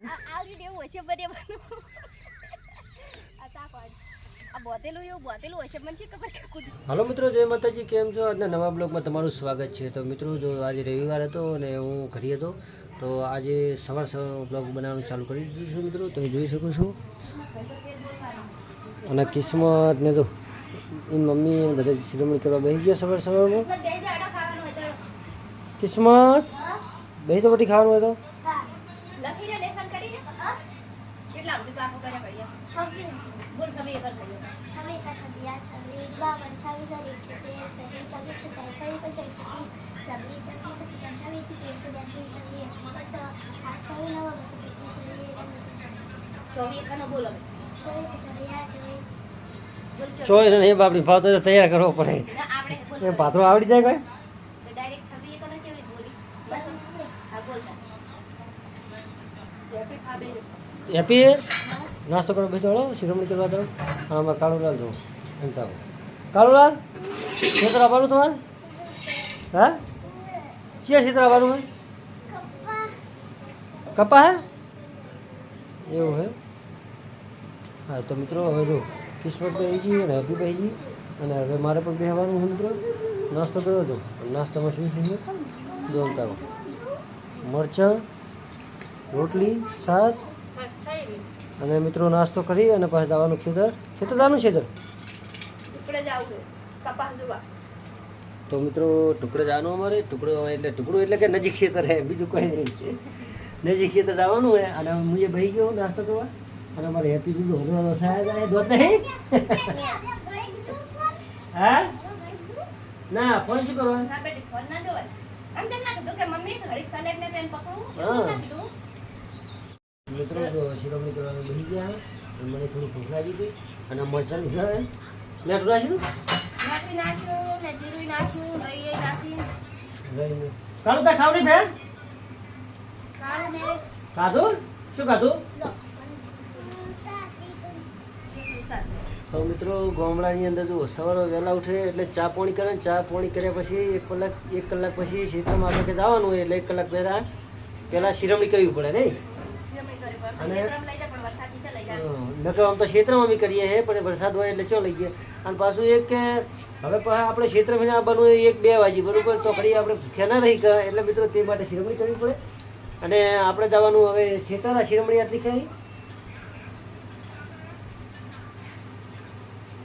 આવડી દેવું હશે બધે આ તાકોડ આ બોતેલું એવું બોતેલું હશે મને શી ખબર કે કુદ હાલો મિત્રો, જય માતાજી, કેમ છો? આજના નવા બ્લોગમાં તમારું સ્વાગત છે. તો મિત્રો, જો આજે રવિવાર હતો અને હું ઘરે હતો, તો આજે સવાર બ્લોગ બનાવવાનું ચાલુ કરી દીધું છે. મિત્રો, તમે જોઈ શકો છો. અને કિસ્મત ને તો એની મમ્મી એને બધા શિરોમણી કરવા બેસી ગયા સવારમાં. કિસ્મત બેસી તો બધી ખાવાનું હોય તો લખીને લેસન કરીને કેટલા સુધી પાકો કરે પડ્યા 26 બોલ 26 કર પડ્યો 26 का 26 ચોય ને એ બાપડી ભાવ તો તૈયાર કરવો પડે. આપણે પાત્રો આવડી જાય કોઈ ડાયરેક્ટ 26 કનો કેવી બોલી હા બોલતા હેપી નાસ્તો કરો બેસો, શિરોમણી કરવા દો. આમાં કાળુલાલ જો એમતા કાળુલાલ ખેતર આવવાનું તમારે? હા, ક્યાં ખેતર આવવાનું હોય? કપા હે એવું હે? હા, તો મિત્રો હવે જો કિસ્મત બેસી ગઈ અને હેપી બેસી ગઈ અને હવે મારે પણ બેસવાનું છે. મિત્રો, નાસ્તો કર્યો હતો. નાસ્તામાં શું શું જો એમતા મરચાં, રોટલી, છાશ અને મિત્રો નાસ્તો કરી અને પછી જવાનું ખેતર જવાનું છે. તો મિત્રો ટુકડે જવાનું અમારે ટુકડું એટલે કે નજીક ખેતર હે, બીજું કોઈ નહીં. નજીક ખેતર જવાનું હોય અને હું ભાઈ ગયો નાસ્તો કરવા અને અમારે હેપી બીજું હલવાનો સાહેબ દોત નહીં. હા ના ફોન શું કરવા? મિત્રો શિરોમણી કરવાનું બની ગયા. મને થોડી ભૂખ લાગી હતી અને મરચાં લેટ રાખ્યું કાળું તા ખાવ નહીં બેન? ખાધું? શું ખાધું? તો મિત્રો ગામડાની અંદર જો સવારે વહેલા ઉઠે એટલે ચા પાણી કરે. ચા પાણી કર્યા પછી એક કલાક પછી ક્ષેત્રમાં આપણે કે જવાનું હોય એટલે 1 કલાક પહેલા શિરોમણી કરવી પડે નહીં. અને નકર આમ તો ક્ષેત્રમાં અમે કરીએ છીએ પણ વરસાદ હોય એટલે ચો લઈ ગયા. અને પાછું એક કે હવે આપણે ક્ષેત્રમાં આવવાનું 1-2 વાગે બરોબર, તો ફરી આપણે ભૂખ્યા ના રહી ગયા એટલે મિત્રો તે માટે શિરોમણી કરવી પડે. અને આપણે જવાનું હવે ખેતર શિરોમણી આટલી કરી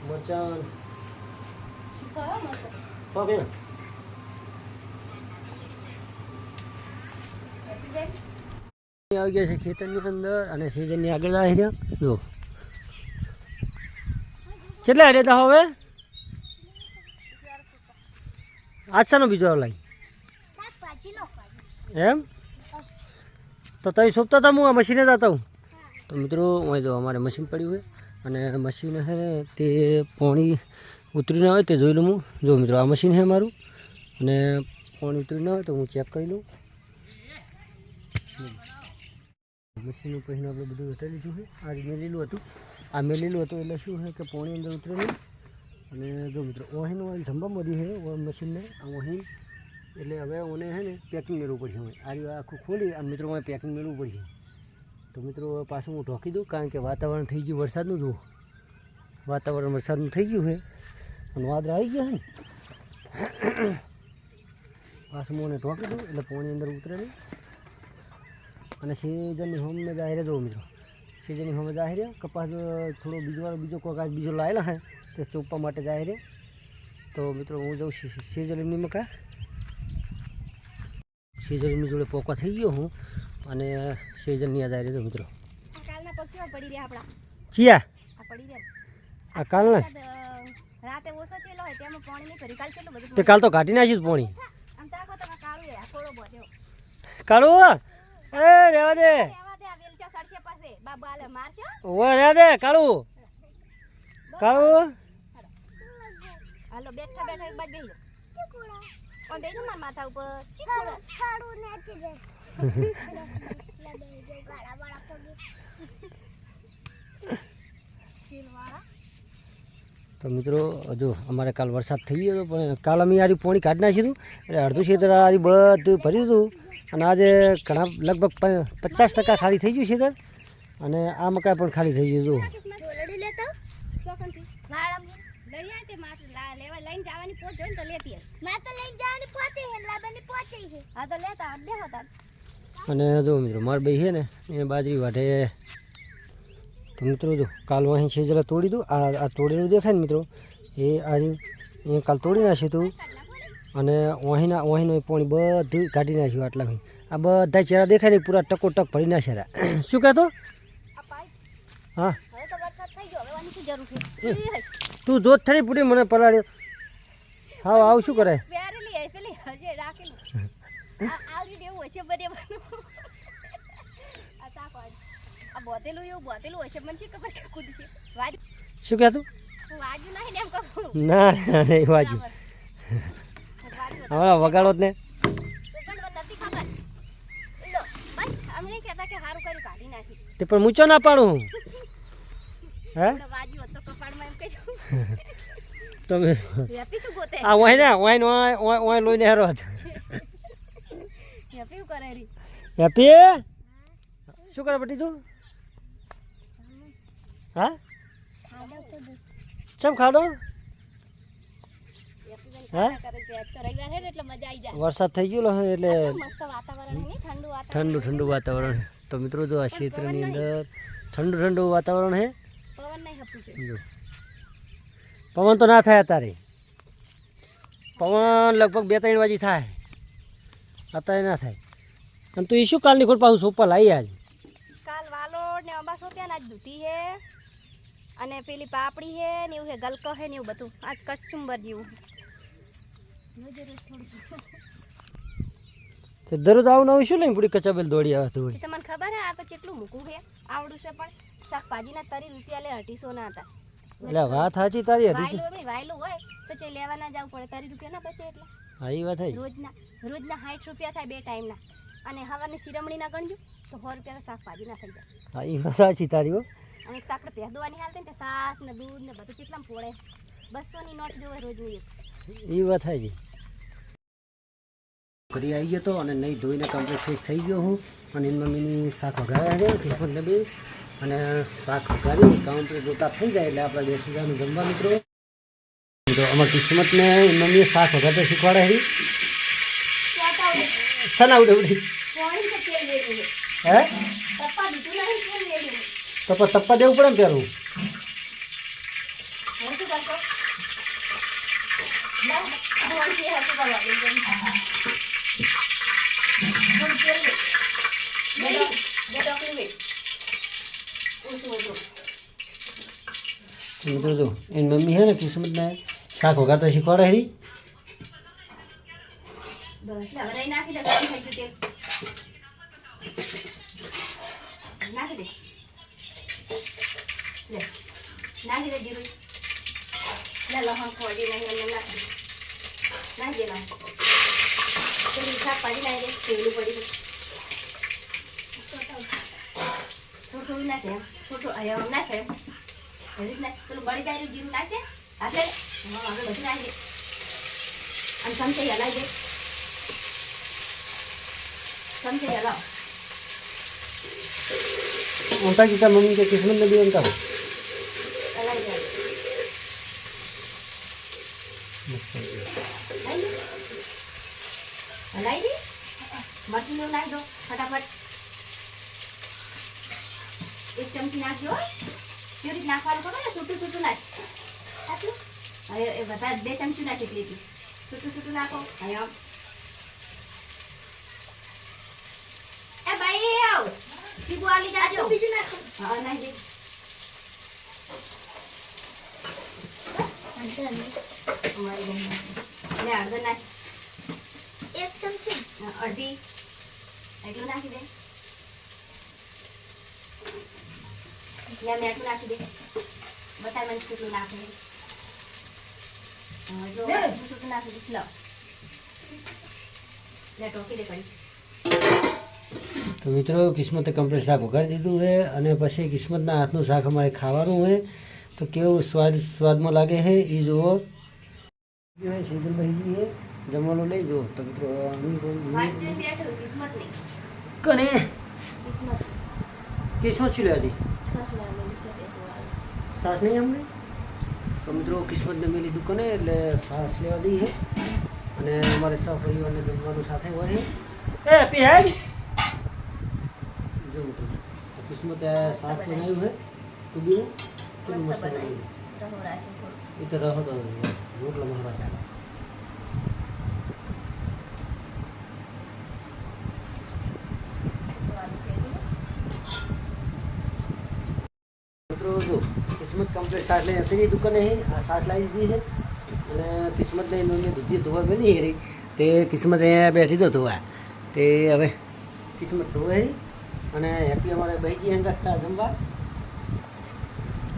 મરચાં આવી ગયા છે ખેતરની અંદર અને સિઝનની આગળ આવી રહ્યા. જો કેટલા રહેતા હવે આજનો બીજો લાઈ એમ તો તમે સોંપતા હતા? હું આ મશીને જતા હું. તો મિત્રો હું જો અમારે મશીન પડ્યું હોય અને મશીન છે ને તે પાણી ઉતરી ના હોય તે જોઈ લઉં હું. જો મિત્રો આ મશીન છે મારું અને પાણી ઉતરી ના હોય તો હું ચેક કરી લઉં. મશીન ઉપર આપણે બધું હટાવી લીધું છે. આ મેલેલું હતું એટલે શું છે કે પાણી અંદર ઉતરે નહીં. અને જો મિત્રો ઓહીનું ઓઇલ જમવા મળ્યું છે મશીનને આ ઓહીન એટલે હવે ઓને છે ને પેકિંગ મેળવું પડશે. આ આખું ખોલી અને મિત્રો મને પેકિંગ મેળવું પડશે. તો મિત્રો પાછું હું ઢોકી દઉં કારણ કે વાતાવરણ થઈ ગયું વરસાદનું. જુઓ વાતાવરણ વરસાદનું થઈ ગયું છે અને વાદળ આવી ગયા છે ને પાછું હું મને ઢોકી દઉં એટલે પાણી અંદર ઉતરે નહીં. અને સિઝનની હોમને જાહેર જવું મિત્રો, સિઝનની હોમે જાહેર કપાસ થોડો બીજો કોકાસ બીજો લાવેલા હે તે ચોપવા માટે જાહેર. તો મિત્રો હું જાઉં સિઝનની મકા સિઝનની જોડે પોકા થઈ ગયો હું અને સિઝનની આ જાહેર મિત્રો પડી રહ્યા આપણા ચિયા પડી રહ્યા આ કાલના રાતે ઓછો થયેલો હોય તેમાં પાણી નહીં ભરી કાલ કેટલું બધું તે કાલ તો કાઢી નાખ્યું પાણી. આમ તાકો તમે કાળું આ થોડો બોધ્યો કાળું એ રેવા દે આ વેલચા સડશે પાસે બાબા આલે મારશે ઓ રેવા દે કાળું હાલો બેઠા એક બાદ બેહી કોણ દેજો માર માથા ઉપર ચીકુડા ખાડું નાચી દે ગાડા વાળા પગે તો મિત્રો જો અમારે કાલ વરસાદ થઈ ગયો હતો પણ કાલ અમે યાર પાણી કાઢી નાખ્યું હતું એટલે અડધું ખેતર આ બધું ભર્યું હતું અને આજે ઘણા લગભગ 50% ખાલી થઈ ગયું છે સર, અને આ મકાઈ પણ ખાલી થઈ ગયું. જો જોરડી લેતો ચોકનથી વાળમ લઈ આય તે માત્ર લેવા લઈને જવાની પોચ જોઈને તો લેતી હે. માં તો લઈને જવાની પોચી હે, લાબની પોચી હે. હા તો લેતા દે હોતા. અને જો મિત્રો માર ભાઈ છે ને એ બાજરી વાઢે. તો મિત્રો જો કાલ અહીં છે જરા તોડી દઉં. આ તોડેલું દેખાય ને મિત્રો, એ આજે એ કાલ તોડી નાખ્યું હતું, અને ઓહીના પાણી બધું કાઢી નાખ્યું. આટલા આ બધા ચેરા દેખાય ને પૂરા ટકોટક ભરી નાખ્યા. શું કહેતો? હા હવે તો વરસાદ થઈ ગયો, હવે વાની શું જરૂર છે? તું જોત થરી પૂરી મને પલાળ્યો. હા આવું શું કરે? પ્યારેલી હે પેલી હજે રાખેલું. આવડી દેવું હશે બધે બનું. આ તાકો આ બોતેલું એવું બોતેલું હશે, મને શું ખબર કે કુદ છે. વાજ શું કહેતું? વાજુ નહીં ને એમ કહું. ના નહીં વાજુ. હમણાં વગાડો જ ને. પણ મને નથી ખબર. લો બસ અમને કહેતા કે સારું કર્યું કાઢી નાખી. તે પણ મૂચો ના પાડું હું. હે વાજુ હતો કપાળમાં એમ કહેજો. તમે હેપી શું ગોતે? આ ઓય ને ઓય લોઈને હેરો હતો. હેપી કરે રી. હેપી શું કરે બટી તું? હા ખાડો તો દે. ચમ ખાડો? હેપી બેન હા? કરે છે. આજ તો રવિવાર હે ને એટલે મજા આવી જાય. વરસાદ થઈ ગયો એટલે મસ્ત વાતાવરણ હે ને, ઠંડુ વાતાવરણ. ઠંડુ વાતાવરણ. તો મિત્રો જો આ ક્ષેત્રની અંદર ઠંડુ વાતાવરણ છે. પવન નહીં હપું છે. જો પવન તો ના થાય અત્યારે. પવન લગભગ 2-3 વાગે થાય, અત્યારે ના થાય. અને તું એ શું કાલની ખોટ પાછું સોપા લાવી આજ? કાલ વાલોડ ને અંબા સોપ્યા ને આજ દૂધી હે અને પેલી પાપડી હે ને એવું હે, ગલકો હે ને એવું બધું. આજ કચુંબર જેવું. તો દરરોજ આવું નવું શું લઈને પૂરી કચાબેલ દોડી આવે તું? તમને ખબર હે આ તો કેટલું મૂકું હે આવડું છે, પણ શાકભાજીના 30 રૂપિયા લે 250 ના હતા. એટલે વાત સાચી તારી હતી. વાયલું હોય તો ચે લેવા ના જવું પડે, 30 રૂપિયા ના બચે. એટલે હા એ વાત થઈ. રોજના 60 રૂપિયા થાય 2 ટાઈમના, અને હવાની શિરમણી ના ગણજો તો 100 રૂપિયા શાકભાજી ના થઈ જાય. હા એ વાત સાચી તારી હો. અને એક આપણે પહેદવાની હાલતે ને સાસ ને દૂધ ને બધું કેટલામ પોળે. 200 ની નોટ જોવે રોજની એક. એ વાત થઈ. ઘરે આવી ગયો તો અને નહીં ધોઈને કમ્પ્લીટ ફ્રેશ થઈ ગયો હું, અને એની મમ્મીની શાક વઘાર્યા છે કિસ્મતને બી, અને શાક વઘારી કમ્પ્લીટ રોટા થઈ જાય એટલે આપણે બેસી જવાનું જમવા. મિત્રો તો અમારી કિસ્મતને એની મમ્મીએ શાક વઘારતા શીખવાડે છે. સના ઉડે ઉડી હે તો પણ તપ્પા દેવું પડે ને પેલું. મિત્રો જો એની મમ્મી છે ને કિસ્મતને શાક વઘારતા શીખવાડે છે. બસ હવે નાખી દે, ગરમ થઈ ગયું તેલ નાખી દે. લે નાખી દે જીરું. લે લહણ ખોડી નાખી નાખી દે. પેલી શાકભાજી નાખી દે, તેલું પડી ગયું. થોડું નાખે એમ, થોડું નાખે એમ. એવી રીતના પેલું બળી જાય જીરું નાખી દે. હાથે આગળ બધું નાખી દે અને ચમચે હલાવી દે. ચમચે હલાવ. उनका कितना मम्मी के किस्मत में भी उनका હલાવી દે. હલાવી દે. મરચું એવું નાખી દો ફટાફટ. એક ચમચી નાખજો. કેવી રીતે નાખવાનું ખબર ને? છૂટું નાખ. સાચું? હવે એ બધા 2 ચમચી નાખી એટલી. છૂટું નાખો. હવે એ ભાઈ આવ શીબુ આલી જાજો. બીજું નાખો. હા નાખી દે. લે હળદર નાખ. 1 ચમચી. અડધી એટલું નાખી દે. યા મીઠું નાખી દે. બતાય મને કેટલું નાખે. જો છૂટું નાખી દે. લો લે ટોકી દે કરી. તો મિત્રો કિસ્મતે કમ્પ્લીટ શાક વઘારી દીધું છે, અને પછી કિસ્મતના હાથનું શાક અમારે ખાવાનું હોય તો કેવું સ્વાદમાં લાગે છે એ જુઓ. શીતલભાઈ જમવાનું લઈ જો તો મિત્રો વાટ જોઈને બેઠો કિસ્મત નહીં કને કિસ્મત કિસ્મત શું લેવા દી સસલા મેં નીચે બેઠો આવે સાસ નહીં અમને તો મિત્રો કિસ્મતને મેલી દુકાને એટલે સાસ લેવા દઈએ અને અમારે સહપરિવારને જમવાનું સાથે હોય એ પીહાડ જો મિત્રો તો કિસ્મતે સાસ બનાવ્યું છે કુદીનું કેટલું મસ્ત બનાવ્યું રહો રાશન થોડું એ તો રહો તો રોટલા મસાલા ચાલે મિત્રો જો કિસ્મત કમ્પ્લીટ સાસ લઈને તેની દુકાને છે આ સાસ લાવી દીધી છે અને કિસ્મતને એનું દૂધી ધોવા મેલી રહી તે કિસ્મત અહીંયા બેઠી તો ધોવા તે હવે કિસ્મત ધોવે અને હેપી અમારે બહીજી હંગાસ્તા જમવા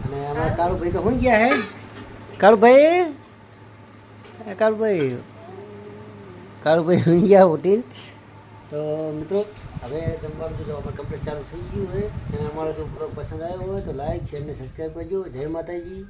અને અમારા કાળુભાઈ તો હોઈ ગયા હે કાળુભાઈ હોઈ ગયા હોટેલ તો મિત્રો હવે જમવાનું તો અમારે કમ્પ્લીટ ચાલુ થઈ ગયું હોય અને અમારો જો પ્રોગ્રામ પસંદ આવ્યો હોય તો લાઈક શેર અને સબસ્ક્રાઈબ કરજો જય માતાજી.